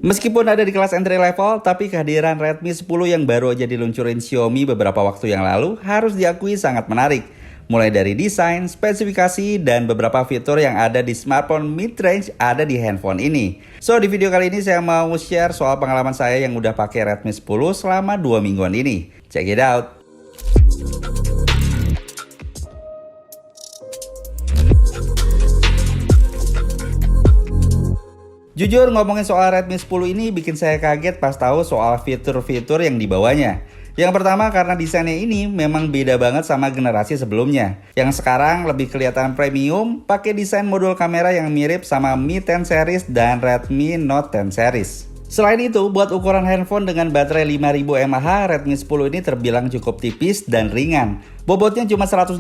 Meskipun ada di kelas entry level, tapi kehadiran Redmi 10 yang baru aja diluncurin Xiaomi beberapa waktu yang lalu harus diakui sangat menarik. Mulai dari desain, spesifikasi, dan beberapa fitur yang ada di smartphone mid-range ada di handphone ini. So, di video kali ini saya mau share soal pengalaman saya yang udah pakai Redmi 10 selama 2 mingguan ini. Check it out! Jujur ngomongin soal Redmi 10 ini bikin saya kaget pas tahu soal fitur-fitur yang dibawanya. Yang pertama karena desainnya ini memang beda banget sama generasi sebelumnya. Yang sekarang lebih kelihatan premium, pakai desain modul kamera yang mirip sama Mi 10 series dan Redmi Note 10 series. Selain itu, buat ukuran handphone dengan baterai 5000 mAh, Redmi 10 ini terbilang cukup tipis dan ringan. Bobotnya cuma 181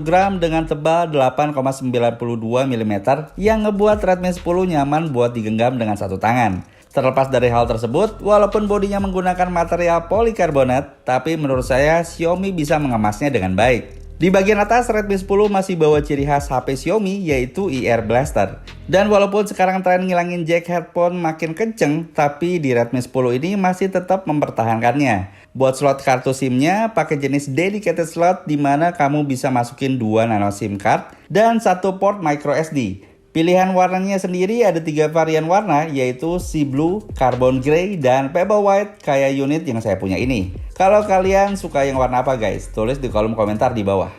gram dengan tebal 8,92 mm yang ngebuat Redmi 10 nyaman buat digenggam dengan satu tangan. Terlepas dari hal tersebut, walaupun bodinya menggunakan material polikarbonat, tapi menurut saya Xiaomi bisa mengemasnya dengan baik. Di bagian atas, Redmi 10 masih bawa ciri khas HP Xiaomi yaitu Ear Blaster. Dan walaupun sekarang tren ngilangin jack headphone makin kenceng, tapi di Redmi 10 ini masih tetap mempertahankannya. Buat slot kartu SIM-nya pakai jenis dedicated slot di mana kamu bisa masukin 2 nano SIM card dan 1 port micro SD. Pilihan warnanya sendiri ada 3 varian warna yaitu Sea Blue, Carbon Grey, dan Pebble White kayak unit yang saya punya ini. Kalau kalian suka yang warna apa guys? Tulis di kolom komentar di bawah.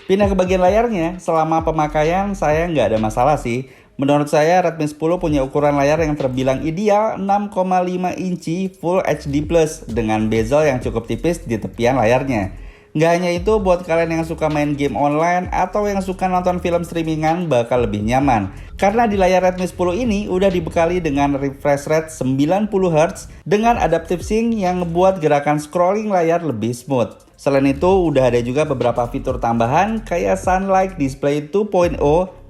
Pindah ke bagian layarnya, selama pemakaian saya nggak ada masalah sih. Menurut saya Redmi 10 punya ukuran layar yang terbilang ideal 6,5 inci Full HD Plus dengan bezel yang cukup tipis di tepian layarnya. Nggak hanya itu, buat kalian yang suka main game online atau yang suka nonton film streamingan bakal lebih nyaman. Karena di layar Redmi 10 ini udah dibekali dengan refresh rate 90Hz dengan adaptive sync yang ngebuat gerakan scrolling layar lebih smooth. Selain itu, udah ada juga beberapa fitur tambahan kayak Sunlight Display 2.0,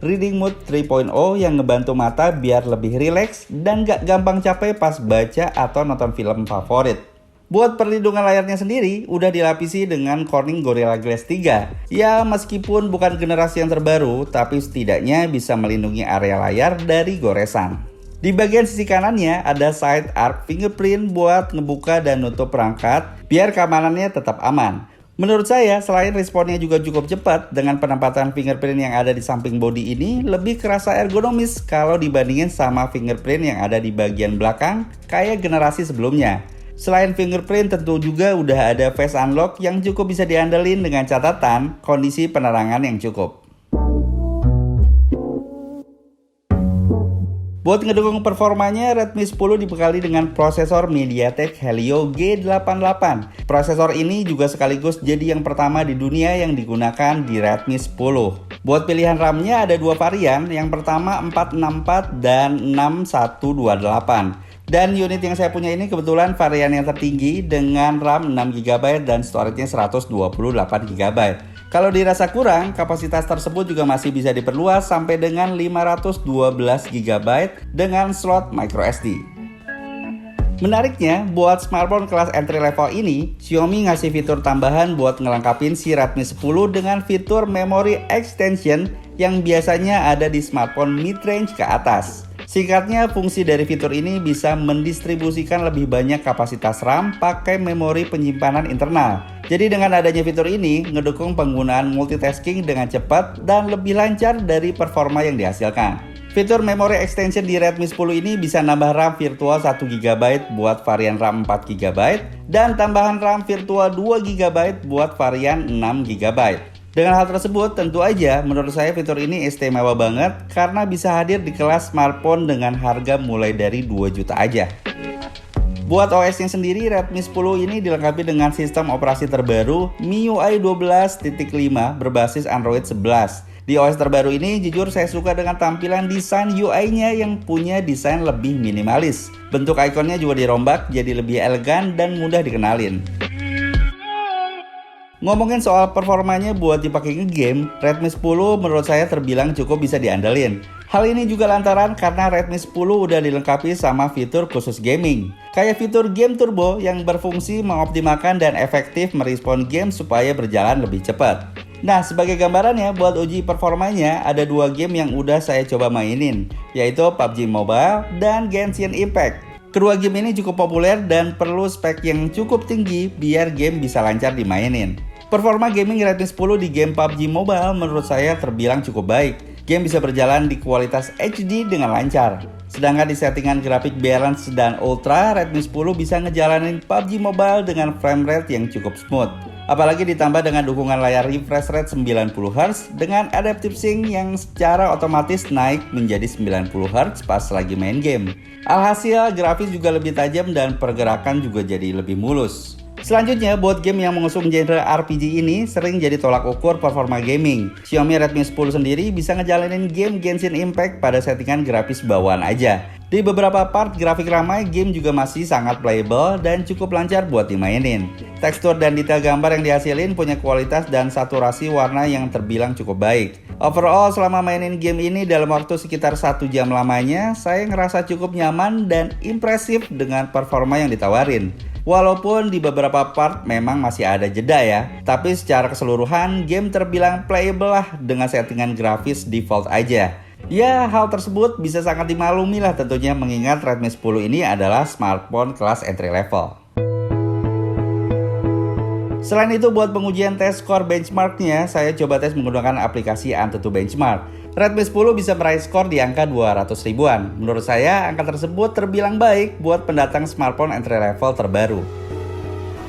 Reading Mode 3.0 yang ngebantu mata biar lebih rileks dan gak gampang capek pas baca atau nonton film favorit. Buat perlindungan layarnya sendiri, udah dilapisi dengan Corning Gorilla Glass 3. Ya, meskipun bukan generasi yang terbaru, tapi setidaknya bisa melindungi area layar dari goresan. Di bagian sisi kanannya ada side arc fingerprint buat ngebuka dan nutup perangkat, biar keamanannya tetap aman. Menurut saya, selain responnya juga cukup cepat, dengan penempatan fingerprint yang ada di samping bodi ini lebih kerasa ergonomis kalau dibandingin sama fingerprint yang ada di bagian belakang kayak generasi sebelumnya. Selain fingerprint, tentu juga udah ada face unlock yang cukup bisa diandelin dengan catatan kondisi penerangan yang cukup. Buat ngedukung performanya, Redmi 10 dibekali dengan prosesor MediaTek Helio G88. Prosesor ini juga sekaligus jadi yang pertama di dunia yang digunakan di Redmi 10. Buat pilihan RAM-nya ada 2 varian, yang pertama 464 dan 6128. Dan unit yang saya punya ini kebetulan varian yang tertinggi dengan RAM 6GB dan storage-nya 128GB. Kalau dirasa kurang, kapasitas tersebut juga masih bisa diperluas sampai dengan 512GB dengan slot microSD. Menariknya, buat smartphone kelas entry level ini, Xiaomi ngasih fitur tambahan buat ngelengkapin si Redmi 10 dengan fitur memory extension yang biasanya ada di smartphone mid-range ke atas. Singkatnya, fungsi dari fitur ini bisa mendistribusikan lebih banyak kapasitas RAM pakai memori penyimpanan internal. Jadi dengan adanya fitur ini, ngedukung penggunaan multitasking dengan cepat dan lebih lancar dari performa yang dihasilkan. Fitur memory extension di Redmi 10 ini bisa nambah RAM virtual 1GB buat varian RAM 4GB dan tambahan RAM virtual 2GB buat varian 6GB. Dengan hal tersebut, tentu aja menurut saya fitur ini istimewa banget karena bisa hadir di kelas smartphone dengan harga mulai dari 2 juta aja. Buat OS-nya sendiri, Redmi 10 ini dilengkapi dengan sistem operasi terbaru MIUI 12.5 berbasis Android 11. Di OS terbaru ini, jujur saya suka dengan tampilan desain UI-nya yang punya desain lebih minimalis. Bentuk ikonnya juga dirombak jadi lebih elegan dan mudah dikenalin. Ngomongin soal performanya buat dipakai nge-game, Redmi 10 menurut saya terbilang cukup bisa diandelin. Hal ini juga lantaran karena Redmi 10 udah dilengkapi sama fitur khusus gaming. Kayak fitur Game Turbo yang berfungsi mengoptimalkan dan efektif merespon game supaya berjalan lebih cepat. Nah, sebagai gambarannya buat uji performanya ada dua game yang udah saya coba mainin, yaitu PUBG Mobile dan Genshin Impact. Kedua game ini cukup populer dan perlu spek yang cukup tinggi biar game bisa lancar dimainin. Performa gaming Redmi 10 di game PUBG Mobile menurut saya terbilang cukup baik. Game bisa berjalan di kualitas HD dengan lancar. Sedangkan di settingan grafik balance dan ultra, Redmi 10 bisa ngejalanin PUBG Mobile dengan frame rate yang cukup smooth. Apalagi ditambah dengan dukungan layar refresh rate 90Hz dengan adaptive sync yang secara otomatis naik menjadi 90Hz pas lagi main game. Alhasil, grafis juga lebih tajam dan pergerakan juga jadi lebih mulus. Selanjutnya, buat game yang mengusung genre RPG ini sering jadi tolak ukur performa gaming. Xiaomi Redmi 10 sendiri bisa ngejalanin game Genshin Impact pada settingan grafis bawaan aja. Di beberapa part grafik ramai, game juga masih sangat playable dan cukup lancar buat dimainin. Tekstur dan detail gambar yang dihasilin punya kualitas dan saturasi warna yang terbilang cukup baik. Overall, selama mainin game ini dalam waktu sekitar 1 jam lamanya, saya ngerasa cukup nyaman dan impresif dengan performa yang ditawarin. Walaupun di beberapa part memang masih ada jeda ya, tapi secara keseluruhan game terbilang playable lah dengan settingan grafis default aja. Ya, hal tersebut bisa sangat dimaklumi lah tentunya mengingat Redmi 10 ini adalah smartphone kelas entry level. Selain itu, buat pengujian tes skor benchmarknya, saya coba tes menggunakan aplikasi AnTuTu Benchmark. Redmi 10 bisa meraih skor di angka 200 ribuan. Menurut saya, angka tersebut terbilang baik buat pendatang smartphone entry level terbaru.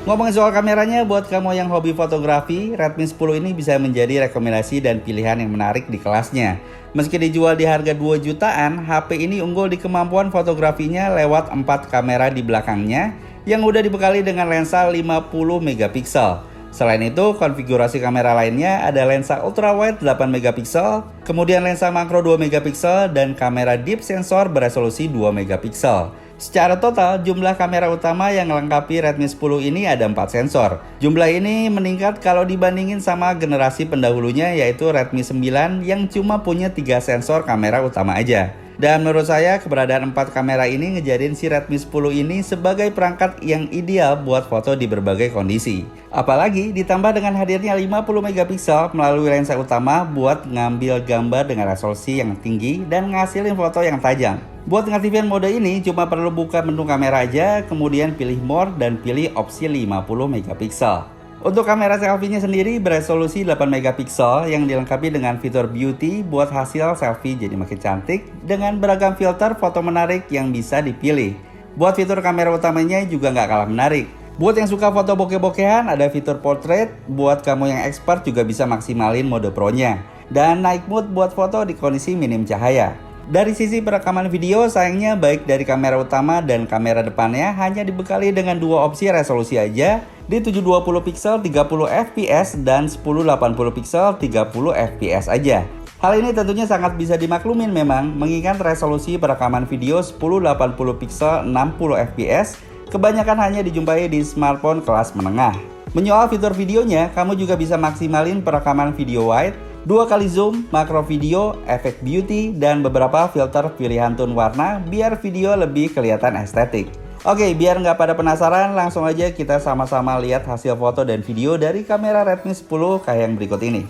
Ngomongin soal kameranya, buat kamu yang hobi fotografi, Redmi 10 ini bisa menjadi rekomendasi dan pilihan yang menarik di kelasnya. Meski dijual di harga 2 jutaan, HP ini unggul di kemampuan fotografinya lewat 4 kamera di belakangnya yang udah dibekali dengan lensa 50 megapiksel. Selain itu, konfigurasi kamera lainnya ada lensa ultrawide 8 megapiksel, kemudian lensa makro 2 megapiksel, dan kamera deep sensor beresolusi 2 megapiksel. Secara total, jumlah kamera utama yang melengkapi Redmi 10 ini ada 4 sensor. Jumlah ini meningkat kalau dibandingin sama generasi pendahulunya yaitu Redmi 9 yang cuma punya 3 sensor kamera utama aja. Dan menurut saya keberadaan 4 kamera ini ngejadiin si Redmi 10 ini sebagai perangkat yang ideal buat foto di berbagai kondisi. Apalagi ditambah dengan hadirnya 50 megapiksel melalui lensa utama buat ngambil gambar dengan resolusi yang tinggi dan ngasilin foto yang tajam. Buat ngaktifin mode ini cuma perlu buka menu kamera aja, kemudian pilih more dan pilih opsi 50 megapiksel. Untuk kamera selfie-nya sendiri beresolusi 8 megapiksel yang dilengkapi dengan fitur beauty buat hasil selfie jadi makin cantik dengan beragam filter foto menarik yang bisa dipilih. Buat fitur kamera utamanya juga nggak kalah menarik. Buat yang suka foto bokeh-bokehan ada fitur portrait, buat kamu yang expert juga bisa maksimalin mode pro-nya. Dan night mode buat foto di kondisi minim cahaya. Dari sisi perekaman video, sayangnya baik dari kamera utama dan kamera depannya hanya dibekali dengan 2 opsi resolusi aja di 720 pixel 30 fps dan 1080 pixel 30 fps aja. Hal ini tentunya sangat bisa dimaklumin memang mengingat resolusi perekaman video 1080 pixel 60 fps kebanyakan hanya dijumpai di smartphone kelas menengah. Menyoal fitur videonya, kamu juga bisa maksimalin perekaman video wide, 2 kali zoom, makro video, efek beauty, dan beberapa filter pilihan tone warna biar video lebih kelihatan estetik. Oke, biar nggak pada penasaran, langsung aja kita sama-sama lihat hasil foto dan video dari kamera Redmi 10 kayak yang berikut ini.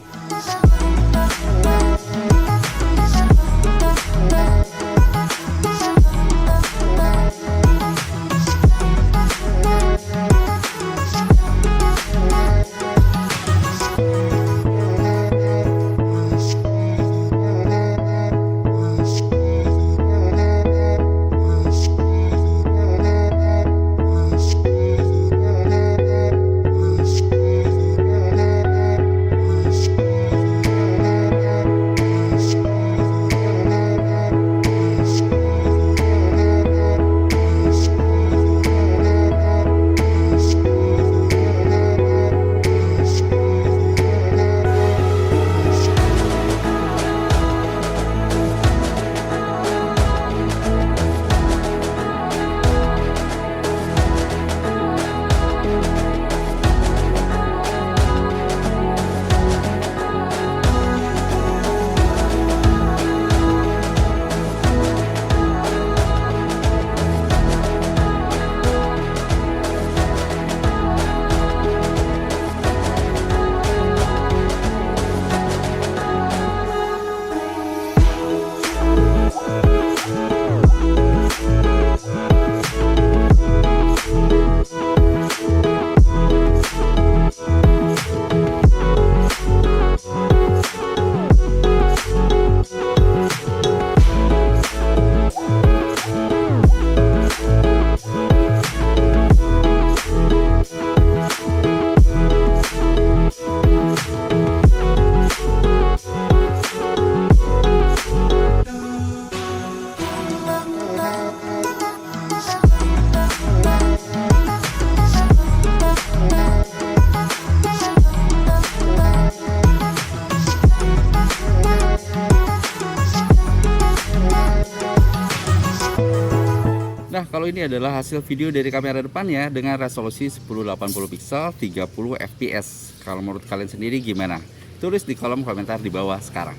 kalau ini adalah hasil video dari kamera depannya dengan resolusi 1080 pixel 30 fps. Kalau menurut kalian sendiri gimana? Tulis di kolom komentar di bawah sekarang.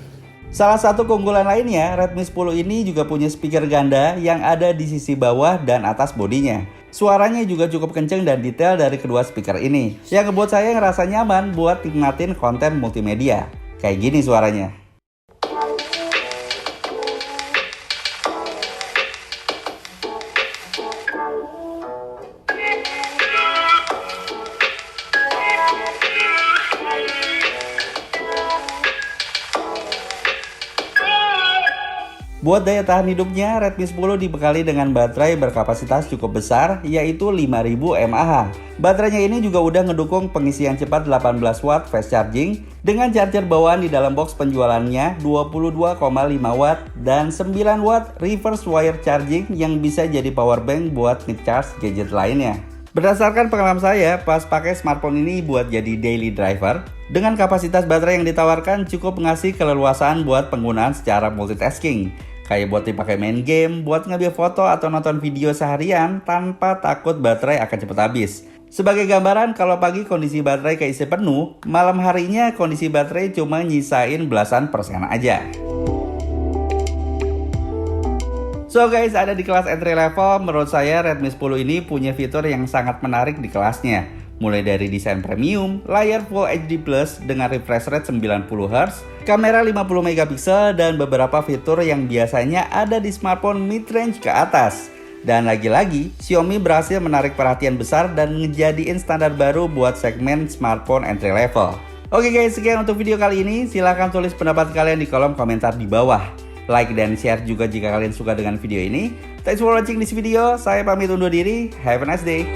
Salah satu keunggulan lainnya, Redmi 10 ini juga punya speaker ganda yang ada di sisi bawah dan atas bodinya. Suaranya juga cukup kenceng dan detail dari kedua speaker ini, yang ngebuat saya ngerasa nyaman buat nikmatin konten multimedia. Kayak gini suaranya. Buat daya tahan hidupnya, Redmi 10 dibekali dengan baterai berkapasitas cukup besar, yaitu 5000 mAh. Baterainya ini juga udah ngedukung pengisian cepat 18 watt fast charging, dengan charger bawaan di dalam box penjualannya 22,5 watt dan 9 watt reverse wire charging yang bisa jadi power bank buat ngecharge gadget lainnya. Berdasarkan pengalaman saya pas pakai smartphone ini buat jadi daily driver, dengan kapasitas baterai yang ditawarkan cukup ngasih keleluasaan buat penggunaan secara multitasking. Kayak buat dipakai main game, buat ngambil foto atau nonton video seharian tanpa takut baterai akan cepat habis. Sebagai gambaran, kalau pagi kondisi baterai keisi penuh, malam harinya kondisi baterai cuma nyisain belasan persen aja. So guys, ada di kelas entry level, menurut saya Redmi 10 ini punya fitur yang sangat menarik di kelasnya. Mulai dari desain premium, layar Full HD Plus dengan refresh rate 90Hz, kamera 50MP, dan beberapa fitur yang biasanya ada di smartphone mid-range ke atas. Dan lagi-lagi, Xiaomi berhasil menarik perhatian besar dan ngejadiin standar baru buat segmen smartphone entry level. Oke guys, sekian untuk video kali ini. Silahkan tulis pendapat kalian di kolom komentar di bawah. Like dan share juga jika kalian suka dengan video ini. Thanks for watching this video. Saya pamit undur diri. Have a nice day.